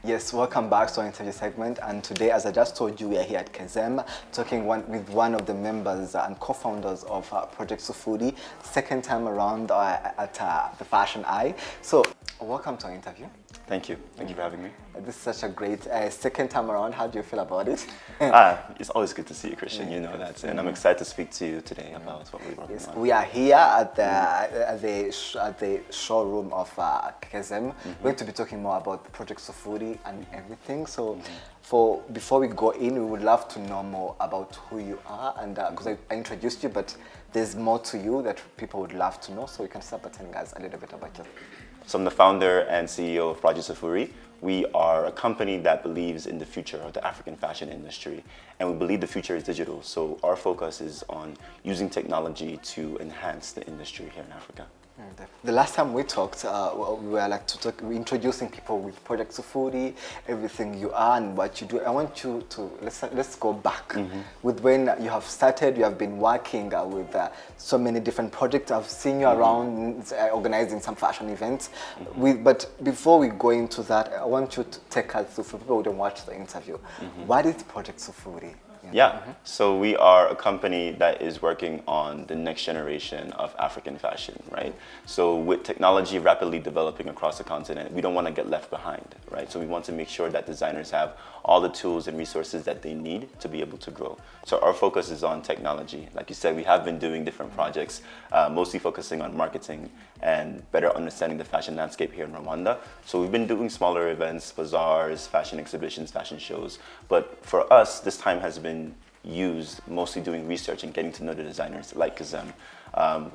Yes, welcome back to our interview segment. And today, as I just told you, we are here at Kezem talking with one of the members and co-founders of Project Sufuri, second time around at the Fashion Eye. So, welcome to our interview. Thank you. Thank you for having me. This is such a great second time around. How do you feel about it? It's always good to see you, Christian. You know that, and I'm excited to speak to you today about what we're working on. We are here at the showroom of Kezem. We're going to be talking more about Project Sufuri and everything. So, before we go in, we would love to know more about who you are, and because I introduced you, but there's more to you that people would love to know. So you can start by telling us a little bit about yourself. So I'm the founder and CEO of Project Sefuri. We are a company that believes in the future of the African fashion industry, and we believe the future is digital. So our focus is on using technology to enhance the industry here in Africa. The last time we talked, we were introducing people with Project Sufuri, everything you are and what you do. I want you to let's go back with when you have started. You have been working with so many different projects. I've seen you around organizing some fashion events. But before we go into that, I want you to take us through, for people who don't watch the interview. What is Project Sufuri? So we are a company that is working on the next generation of African fashion, right? So with technology rapidly developing across the continent, we don't want to get left behind, right? So we want to make sure that designers have all the tools and resources that they need to be able to grow. So our focus is on technology. Like you said, we have been doing different projects, mostly focusing on marketing and better understanding the fashion landscape here in Rwanda. So we've been doing smaller events, bazaars, fashion exhibitions, fashion shows. But for us, this time has been used mostly doing research and getting to know the designers like Kazem.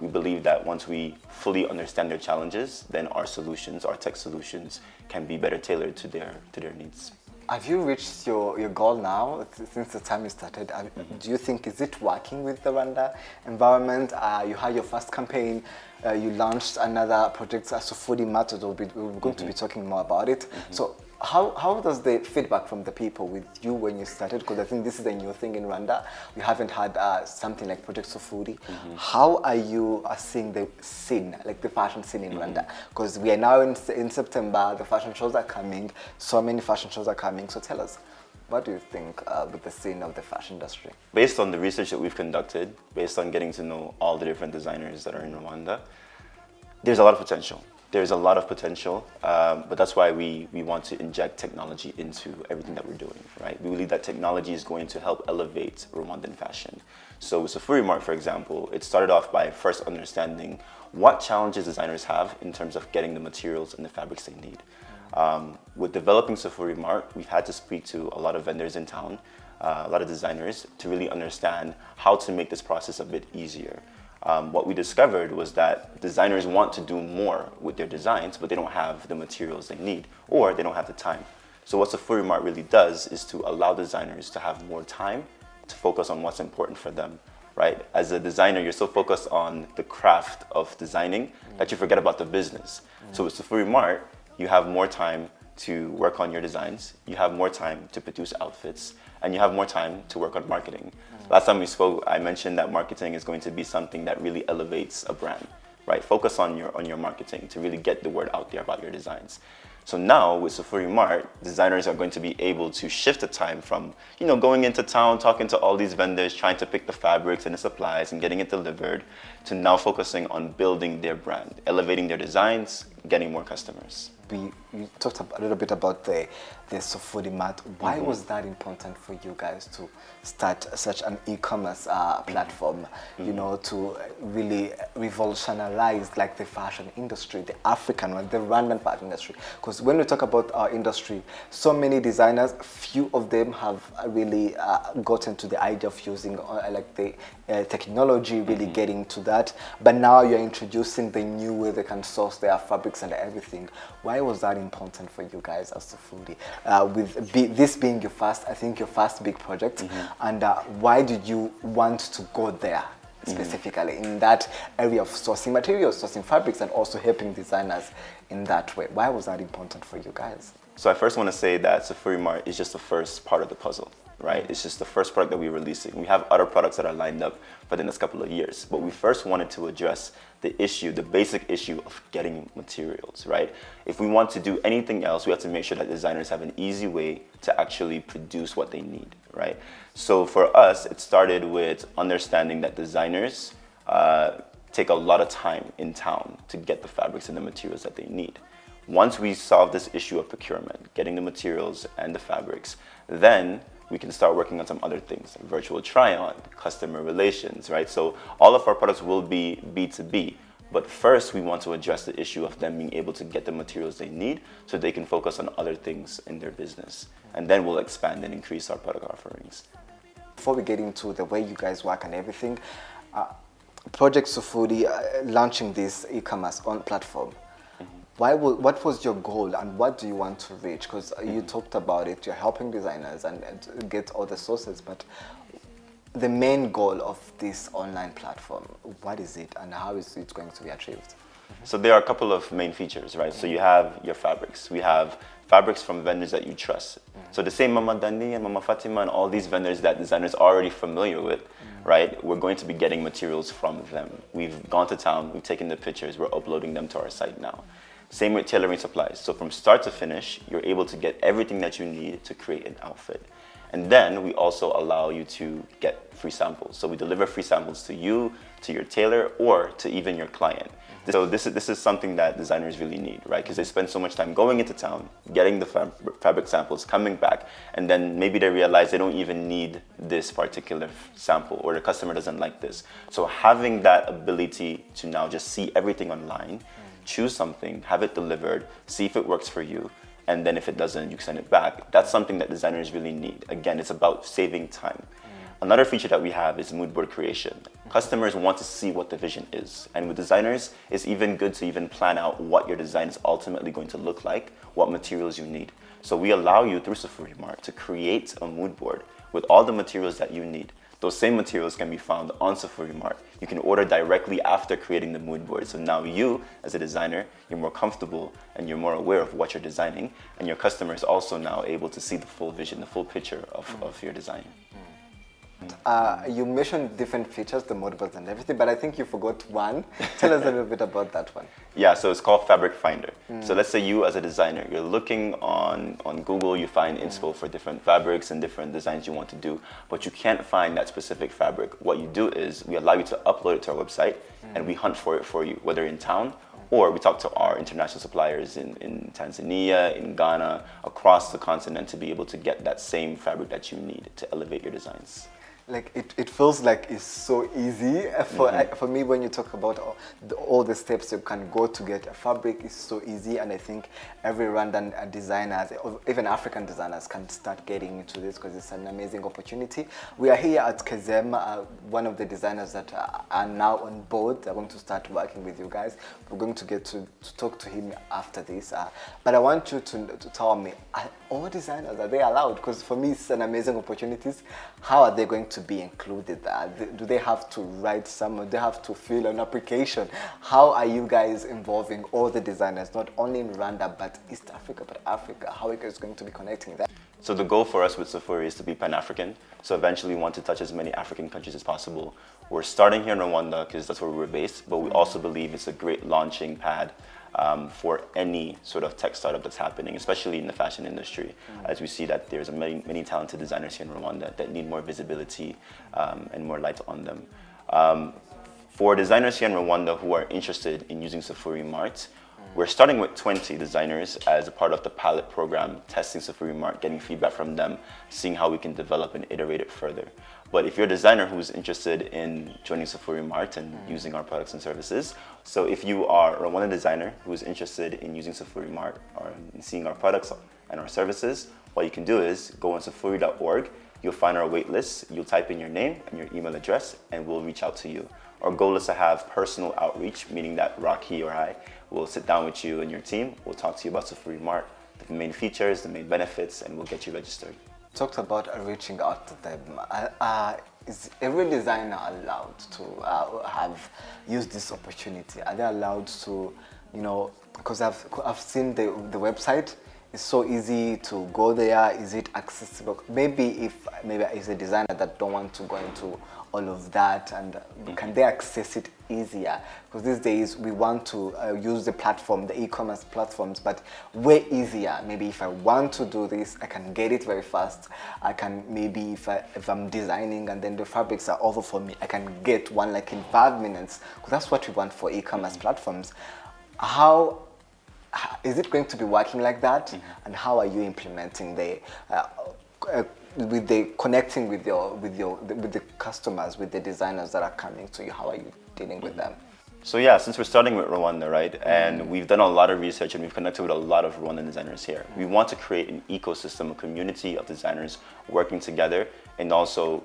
We believe that once we fully understand their challenges, then our solutions, our tech solutions, can be better tailored to their needs. Have you reached your goal now since the time you started? Do you think, is it working with the Rwanda environment? You had your first campaign, you launched another project, Sufuri Mart. We're going to be talking more about it. So how does the feedback from the people with you when you started? Because I think this is a new thing in Rwanda. We haven't had something like Project Sufuri. How are you seeing the scene, like the fashion scene in Rwanda? Because we are now in September, the fashion shows are coming, so many fashion shows are coming. So tell us, what do you think with the scene of the fashion industry? Based on the research that we've conducted, based on getting to know all the different designers that are in Rwanda, there's a lot of potential. There's a lot of potential, but that's why we want to inject technology into everything that we're doing, right? We believe that technology is going to help elevate Rwandan fashion. So with Sufuri Mart, for example, it started off by first understanding what challenges designers have in terms of getting the materials and the fabrics they need. With developing Sufuri Mart, we've had to speak to a lot of vendors in town, a lot of designers, to really understand how to make this process a bit easier. What we discovered was that designers want to do more with their designs, but they don't have the materials they need, or they don't have the time. So what Sufuri Mart really does is to allow designers to have more time to focus on what's important for them, right? As a designer, you're so focused on the craft of designing that you forget about the business. So with Sufuri Mart, you have more time to work on your designs, you have more time to produce outfits, and you have more time to work on marketing. Last time we spoke, I mentioned that marketing is going to be something that really elevates a brand, right? Focus on your marketing to really get the word out there about your designs. So now with Sufuri Mart, designers are going to be able to shift the time from, going into town, talking to all these vendors, trying to pick the fabrics and the supplies and getting it delivered, to now focusing on building their brand, elevating their designs, getting more customers. You talked a little bit about the Sufuri Mart. Why was that important for you guys to start such an e-commerce platform, to really revolutionize like the fashion industry, the African one, the Rwandan fashion industry? Because when we talk about our industry, so many designers, few of them have really gotten to the idea of using like the technology, really getting to that. But now you're introducing the new way they can source their fabrics and everything. Why was that important for you guys as Sefuri? With this being your first big project, and why did you want to go there specifically in that area of sourcing materials, sourcing fabrics, and also helping designers in that way? Why was that important for you guys? So I first want to say that Sefuri Mart is just the first part of the puzzle, right? It's just the first product that we're releasing. We have other products that are lined up for the next couple of years, but we first wanted to address the issue, the basic issue of getting materials, right? If we want to do anything else, we have to make sure that designers have an easy way to actually produce what they need, right? So for us, it started with understanding that designers take a lot of time in town to get the fabrics and the materials that they need. Once we solve this issue of procurement, getting the materials and the fabrics, then we can start working on some other things, like virtual try-on, customer relations, right? So all of our products will be B2B, but first we want to address the issue of them being able to get the materials they need so they can focus on other things in their business. And then we'll expand and increase our product offerings. Before we get into the way you guys work and everything, Project Sufuri launching this e-commerce on platform, what was your goal and what do you want to reach? Because you talked about it, you're helping designers and get all the sources, but the main goal of this online platform, what is it and how is it going to be achieved? So there are a couple of main features, right? So you have your fabrics. We have fabrics from vendors that you trust. So the same Mama Dani and Mama Fatima and all these vendors that designers are already familiar with, right? We're going to be getting materials from them. We've gone to town, we've taken the pictures, we're uploading them to our site now. Same with tailoring supplies. So from start to finish, you're able to get everything that you need to create an outfit. And then we also allow you to get free samples. So we deliver free samples to you, to your tailor, or to even your client. So this is something that designers really need, right? Because they spend so much time going into town, getting the fabric samples, coming back, and then maybe they realize they don't even need this particular sample, or the customer doesn't like this. So having that ability to now just see everything online, choose something, have it delivered, see if it works for you, and then if it doesn't, you send it back. That's something that designers really need. Again, it's about saving time. Another feature that we have is mood board creation. Customers want to see what the vision is. And with designers, it's even good to even plan out what your design is ultimately going to look like, what materials you need. So we allow you through Sefuri Mart to create a mood board with all the materials that you need. Those same materials can be found on Sefuri Mart. You can order directly after creating the mood board. So now you, as a designer, you're more comfortable and you're more aware of what you're designing. And your customer is also now able to see the full vision, the full picture of your design. You mentioned different features, the mood boards and everything, but I think you forgot one. Tell us a little bit about that one. Yeah, so it's called Fabric Finder. So let's say you as a designer, you're looking on Google, you find inspo for different fabrics and different designs you want to do, but you can't find that specific fabric. What you do is we allow you to upload it to our website and we hunt for it for you, whether in town or we talk to our international suppliers in Tanzania, in Ghana, across the continent to be able to get that same fabric that you need to elevate your designs. Like it feels like it's so easy for me when you talk about all the steps you can go to get a fabric. Is so easy, and I think every Rwandan designers, or even African designers, can start getting into this because it's an amazing opportunity. We are here at Kezem, one of the designers that are now on board. They're going to start working with you guys. We're going to get to talk to him after this, but I want you to tell me, are all designers, are they allowed? Because for me it's an amazing opportunity. How are they going to be included? Do they have to write some, or do they have to fill an application? How are you guys involving all the designers, not only in Rwanda but East Africa, but Africa? How are you guys going to be connecting that? So the goal for us with Sefuri is to be Pan-African. So eventually we want to touch as many African countries as possible. We're starting here in Rwanda because that's where we're based, but we also believe it's a great launching pad for any sort of tech startup that's happening, especially in the fashion industry, as we see that there's many talented designers here in Rwanda that need more visibility and more light on them. For designers here in Rwanda who are interested in using Sefuri Mart, we're starting with 20 designers as a part of the pilot program, testing Sefuri Mart, getting feedback from them, seeing how we can develop and iterate it further. But if you're a designer who's interested in joining Sefuri Mart and using our products and services, so if you are a Rwandan designer who's interested in using Sefuri Mart or in seeing our products and our services, what you can do is go on sefuri.org, you'll find our wait list, you'll type in your name and your email address, and we'll reach out to you. Our goal is to have personal outreach, meaning that Rocky or I will sit down with you and your team, we'll talk to you about Sefuri Mart, the main features, the main benefits, and we'll get you registered. Talked about reaching out to them. Is every designer allowed to have used this opportunity? Are they allowed to, because I've seen the website. it's so easy to go there? Is it accessible? Maybe it's a designer that don't want to go into all of that, and can they access it easier? Because these days we want to use the platform, the e-commerce platforms, but way easier. Maybe if I want to do this, I can get it very fast. I can, maybe if I'm designing and then the fabrics are over for me, I can get one like in 5 minutes. Because that's what we want for e-commerce platforms. How is it going to be working like that? And how are you implementing with the connecting with the customers, with the designers that are coming to you? How are you dealing with them? So yeah, since we're starting with Rwanda, right, and we've done a lot of research and we've connected with a lot of Rwandan designers here. We want to create an ecosystem, a community of designers working together, and also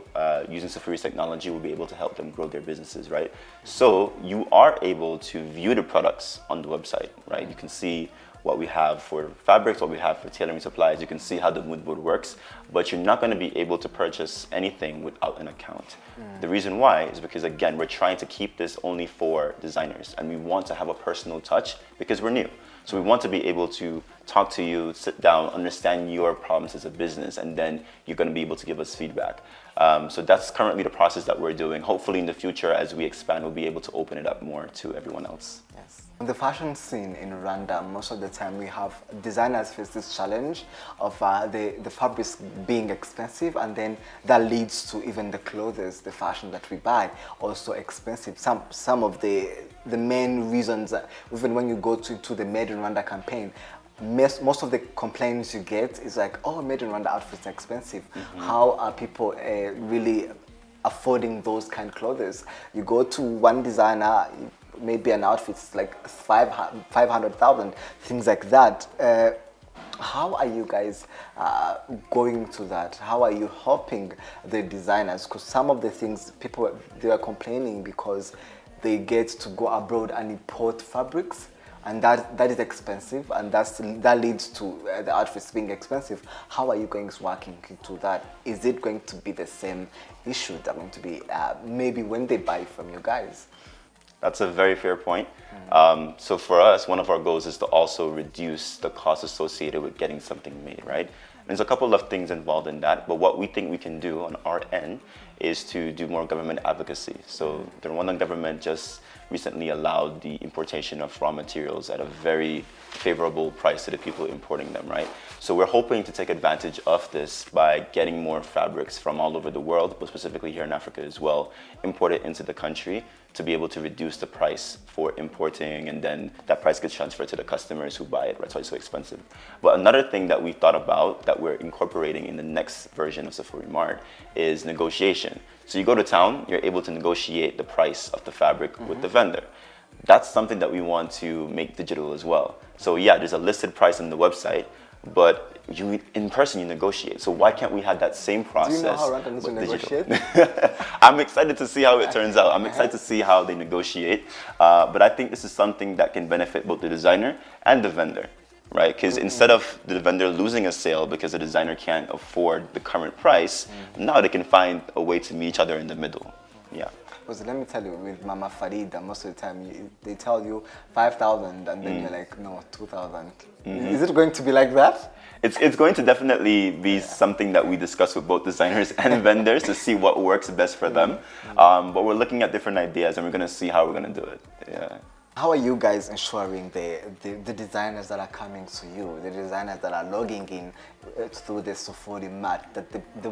using Sefuri's technology will be able to help them grow their businesses, right? So you are able to view the products on the website, right? You can see what we have for fabrics, what we have for tailoring supplies. You can see how the mood board works, but you're not going to be able to purchase anything without an account. The reason why is because, again, we're trying to keep this only for designers, and we want to have a personal touch because we're new. So we want to be able to talk to you, sit down, understand your problems as a business, and then you're going to be able to give us feedback. So that's currently the process that we're doing. Hopefully in the future, as we expand, we'll be able to open it up more to everyone else. Yes. In the fashion scene in Rwanda, most of the time we have designers face this challenge of the fabrics being expensive, and then that leads to even the clothes, the fashion that we buy, also expensive. Some of the main reasons, even when you go to the Made in Rwanda campaign, most of the complaints you get is like, oh, Made in Rwanda outfits are expensive. How are people really affording those kind of clothes? You go to one designer, maybe an outfit's like 500,000, things like that. How are you guys going to that? How are you helping the designers? Because some of the things people, they are complaining because they get to go abroad and import fabrics, and that is expensive, and that leads to the outfits being expensive. How are you going working into that? Is it going to be the same issue that going to be maybe when they buy from you guys? That's a very fair point. So for us, one of our goals is to also reduce the cost associated with getting something made, right? There's a couple of things involved in that, but what we think we can do on our end is to do more government advocacy. So the Rwandan government just recently allowed the importation of raw materials at a very favorable price to the people importing them, right? So we're hoping to take advantage of this by getting more fabrics from all over the world, but specifically here in Africa as well, imported into the country to be able to reduce the price for importing, and then that price gets transferred to the customers who buy it. That's why it's so expensive. But another thing that we thought about that we're incorporating in the next version of Sefuri Mart is negotiation. So you go to town, you're able to negotiate the price of the fabric with the vendor. That's something that we want to make digital as well. So yeah, there's a listed price on the website, but in person you negotiate. So why can't we have that same process? Do you know how Rwandans will negotiate? I'm excited to see how it turns out. I'm excited to see how they negotiate. But I think this is something that can benefit both the designer and the vendor, right? Because instead of the vendor losing a sale because the designer can't afford the current price, now they can find a way to meet each other in the middle. Yeah. Because let me tell you, with Mama Farida, most of the time they tell you 5,000, and then you're like, no, 2,000. Is it going to be like that? It's going to definitely be something that we discuss with both designers and vendors to see what works best for them. But we're looking at different ideas, and we're going to see how we're going to do it. Yeah. How are you guys ensuring the designers that are coming to you, the designers that are logging in through the Sufuri Mart, that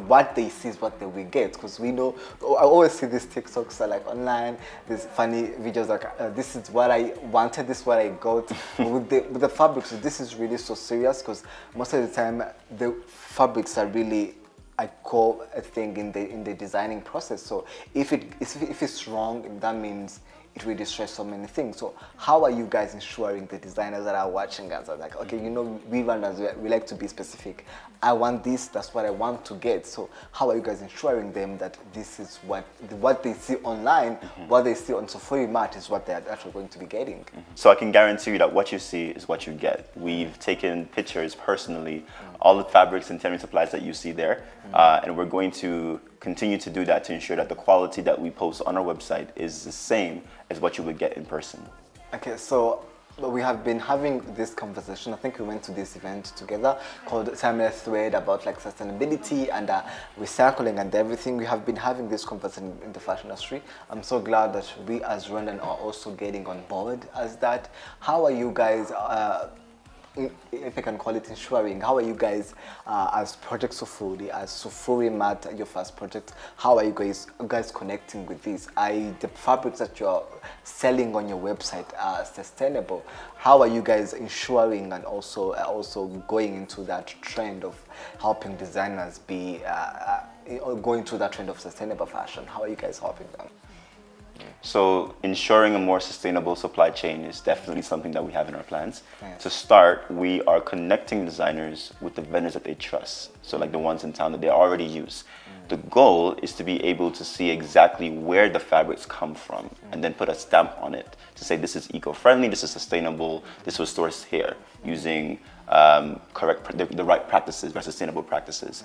what they see is what they will get? Because we know, I always see these TikToks like online, these funny videos like, this is what I wanted, this is what I got. with the fabrics, this is really so serious, because most of the time the fabrics are really I call a thing in the designing process. So if it's wrong, that means it will destroy so many things. So how are you guys ensuring the designers that are watching us are like, okay, you know, we Rwandans, we like to be specific. I want this, that's what I want to get. So how are you guys ensuring them that this is what they see online, what they see on Sefuri Mart is what they're actually going to be getting? So I can guarantee you that what you see is what you get. We've taken pictures personally, all the fabrics and tailoring supplies that you see there, and we're going to continue to do that to ensure that the quality that we post on our website is the same as what you would get in person. Okay, so but we have been having this conversation. I think we went to this event together called Timeless Thread about like sustainability and recycling and everything. We have been having this conversation in the fashion industry. I'm so glad that we as Rwandan are also getting on board as that. How are you guys? If I can call it ensuring, how are you guys as Project Sufuri, as Sufuri Mart, your first project, how are you guys connecting with this? The fabrics that you're selling on your website are sustainable. How are you guys ensuring and also going into that trend of helping designers be going through that trend of sustainable fashion? How are you guys helping them? So ensuring a more sustainable supply chain is definitely something that we have in our plans. Yes. To start, we are connecting designers with the vendors that they trust. So like the ones in town that they already use. The goal is to be able to see exactly where the fabrics come from and then put a stamp on it to say this is eco-friendly, this is sustainable, this was sourced here using the right practices, right sustainable practices.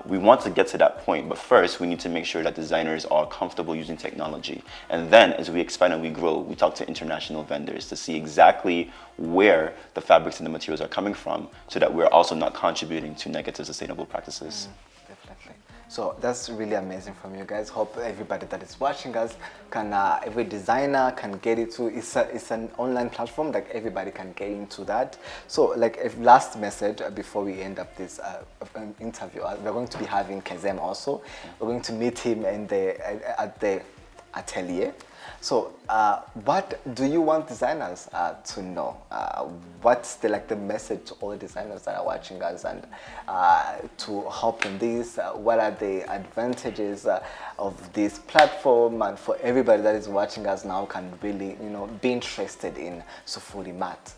We want to get to that point, but first we need to make sure that designers are comfortable using technology. And then as we expand and we grow, we talk to international vendors to see exactly where the fabrics and the materials are coming from so that we're also not contributing to negative sustainable practices. Definitely. So that's really amazing from you guys. Hope everybody that is watching us can, every designer can get it to. It's an online platform, like everybody can get into that. So like a last message before we end up this interview, we're going to be having Kezem also. We're going to meet him at the atelier. So what do you want designers to know? What's the message to all the designers that are watching us and to help in this? What are the advantages of this platform, and for everybody that is watching us now can really be interested in Sufuri Mart?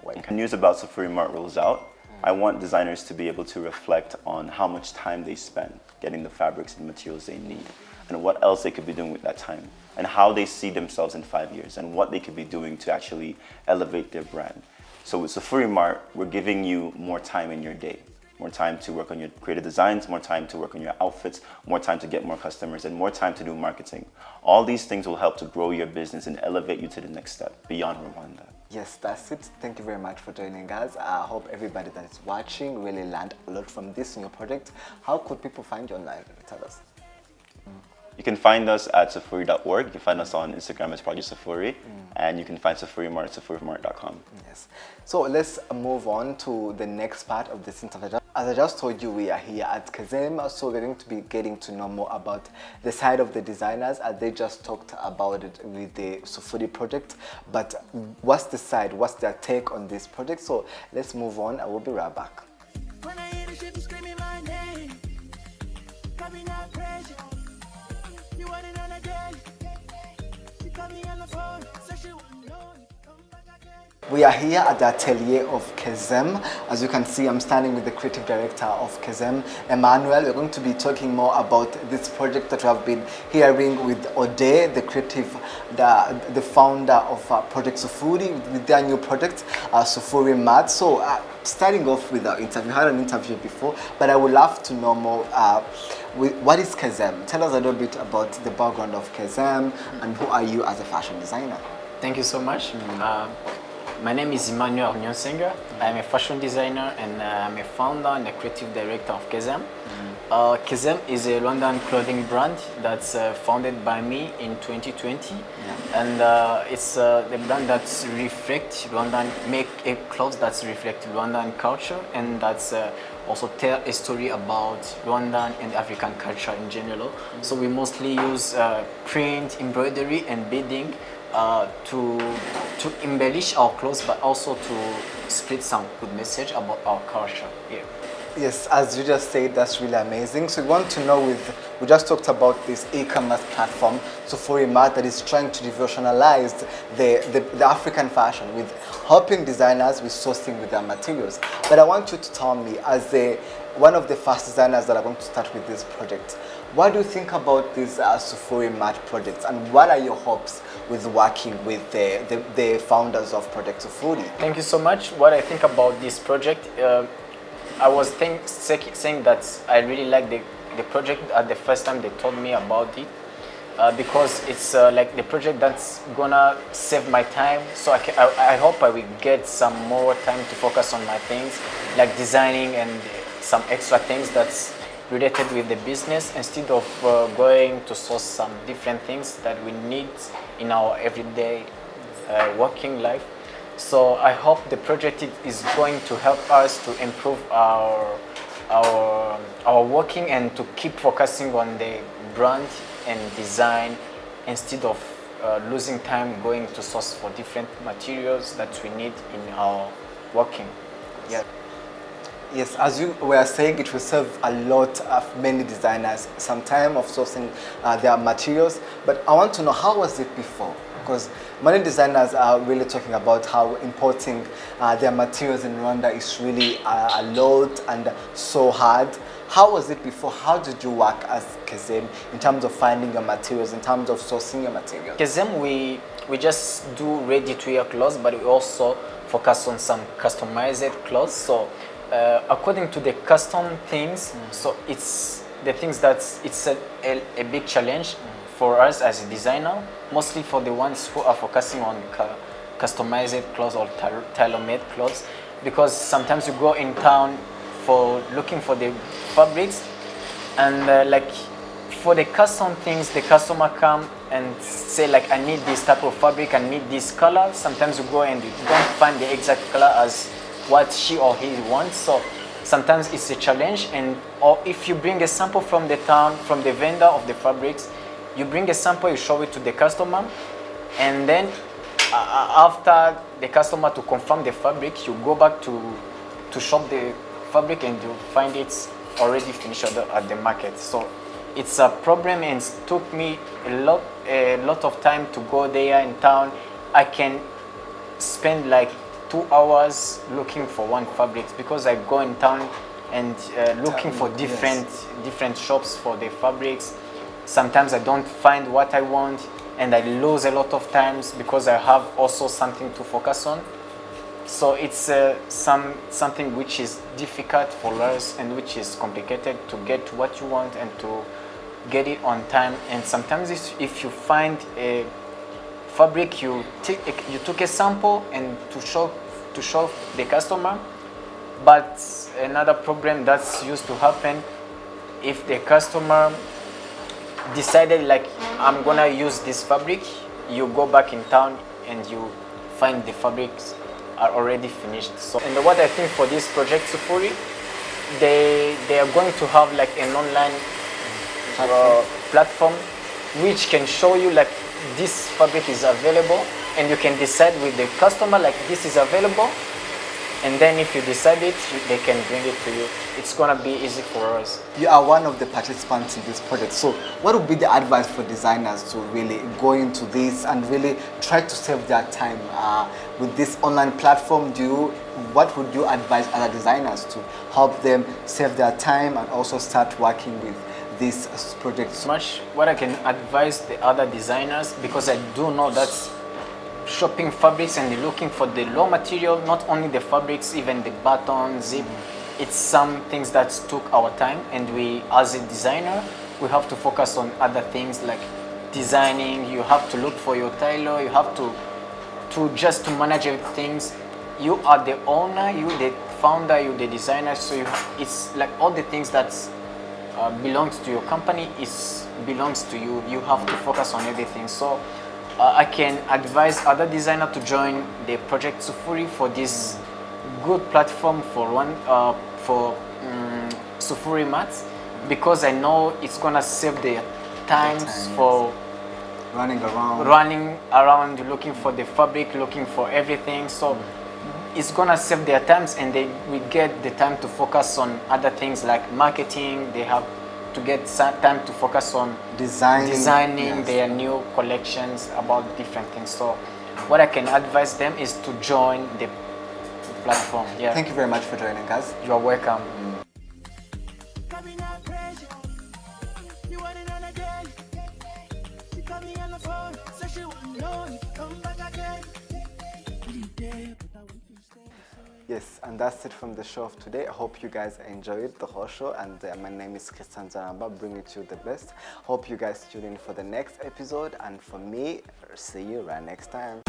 When news about Sefuri Mart rolls out, I want designers to be able to reflect on how much time they spend getting the fabrics and materials they need, and what else they could be doing with that time, and how they see themselves in 5 years, and what they could be doing to actually elevate their brand. So with Sefuri Mart, we're giving you more time in your day, more time to work on your creative designs, more time to work on your outfits, more time to get more customers, and more time to do marketing. All these things will help to grow your business and elevate you to the next step beyond Rwanda. Yes, that's it. Thank you very much for joining us. I hope everybody that is watching really learned a lot from this in your project. How could people find you online? Tell us. You can find us at Sefuri.org. You can find us on Instagram as Project Sefuri, and you can find Sefuri Mart at sefurimart.com. Yes. So let's move on to the next part of this interview. As I just told you, we are here at Kezem, so we're going to be getting to know more about the side of the designers, as they just talked about it with the Sufuri project. But what's the side? What's their take on this project? So let's move on. I will be right back. When I hear the shit screaming my name, coming out crazy. You want it on a day. She called me on the phone, so she wouldn't know. We are here at the atelier of Kezem. As you can see, I'm standing with the creative director of Kezem, Emmanuel. We're going to be talking more about this project that we have been hearing with Ode, the creative, the founder of Project Sufuri, with their new project, Sufuri Mart. So starting off with our interview, we had an interview before, but I would love to know more. What is Kezem? Tell us a little bit about the background of Kezem and who are you as a fashion designer? Thank you so much. My name is Emmanuel Nyonsenga. I'm a fashion designer and I'm a founder and a creative director of Kezem. Kezem is a Rwandan clothing brand that's founded by me in 2020. And it's the brand that reflects Rwandan, make a clothes that reflect Rwandan culture, and that's also tell a story about Rwandan and African culture in general. So we mostly use print, embroidery and beading to embellish our clothes, but also to spread some good message about our culture here. Yes, as you just said, that's really amazing. So we want to know, we just talked about this e-commerce platform, Sufuri Mart, that is trying to revolutionalize the African fashion with helping designers with sourcing with their materials. But I want you to tell me, as one of the first designers that are going to start with this project, what do you think about these Sufuri Mart projects, and what are your hopes with working with the founders of Project Sufuri? Thank you so much. What I think about this project, I was saying that I really like the project at the first time they told me about it. because it's like the project that's gonna save my time. So I hope I will get some more time to focus on my things, like designing and some extra things that's related with the business, instead of going to source some different things that we need in our everyday working life. So I hope the project is going to help us to improve our working and to keep focusing on the brand and design, instead of losing time going to source for different materials that we need in our working. Yeah. Yes, as you were saying, it will save a lot of many designers some time of sourcing their materials. But I want to know, how was it before? Because many designers are really talking about how importing their materials in Rwanda is really a lot and so hard. How was it before? How did you work as Kezem in terms of finding your materials, in terms of sourcing your materials? Kezem, we just do ready-to-wear clothes, but we also focus on some customized clothes. So according to the custom things, so it's the things it's a big challenge for us as a designer, mostly for the ones who are focusing on customized clothes or tailor-made clothes, because sometimes you go in town for looking for the fabrics, and like for the custom things, the customer come and say like, I need this type of fabric, I need this color. Sometimes you go and you don't find the exact color as what she or he wants. So sometimes it's a challenge. And or if you bring a sample from the town, from the vendor of the fabrics, you bring a sample, you show it to the customer, and then after the customer to confirm the fabric, you go back to shop the fabric and you find it's already finished at the market. So it's a problem, and it took me a lot of time to go there in town. I can spend like 2 hours looking for one fabric, because I go in town and looking for different shops for the fabrics. Sometimes I don't find what I want, and I lose a lot of times because I have also something to focus on. So it's something which is difficult for us and which is complicated to get what you want and to get it on time. And sometimes if you find a fabric, you took a sample and to show the customer. But another problem that's used to happen, if the customer decided like, I'm gonna use this fabric, you go back in town and you find the fabrics are already finished. So, and what I think for this project Sufuri, they are going to have like an online platform which can show you like, this fabric is available, and you can decide with the customer like, this is available, and then if you decide it, they can bring it to you. It's gonna be easy for us. You are one of the participants in this project. So what would be the advice for designers to really go into this and really try to save their time with this online platform? What would you advise other designers to help them save their time and also start working with this project? What I can advise the other designers, because I do know that shopping fabrics and looking for the raw material, not only the fabrics, even the button, zip, it's some things that took our time, and we, as a designer, we have to focus on other things like designing. You have to look for your tailor, you have to just to manage things. You are the owner, you the founder, you the designer, so it's like all the things that belongs to your company belongs to you. You have to focus on everything. So I can advise other designers to join the project Sufuri for this good platform for Sufuri mats, because I know it's gonna save their times for running around looking for the fabric, looking for everything. So it's gonna save their times, and they will get the time to focus on other things like marketing. They have to get time to focus on designing their new collections about different things. So what I can advise them is to join the platform. Yeah. Thank you very much for joining us. You are welcome. Yes, and that's it from the show of today. I hope you guys enjoyed the whole show, and my name is Christian Zaramba, bringing you the best. Hope you guys tune in for the next episode, and for me, see you right next time.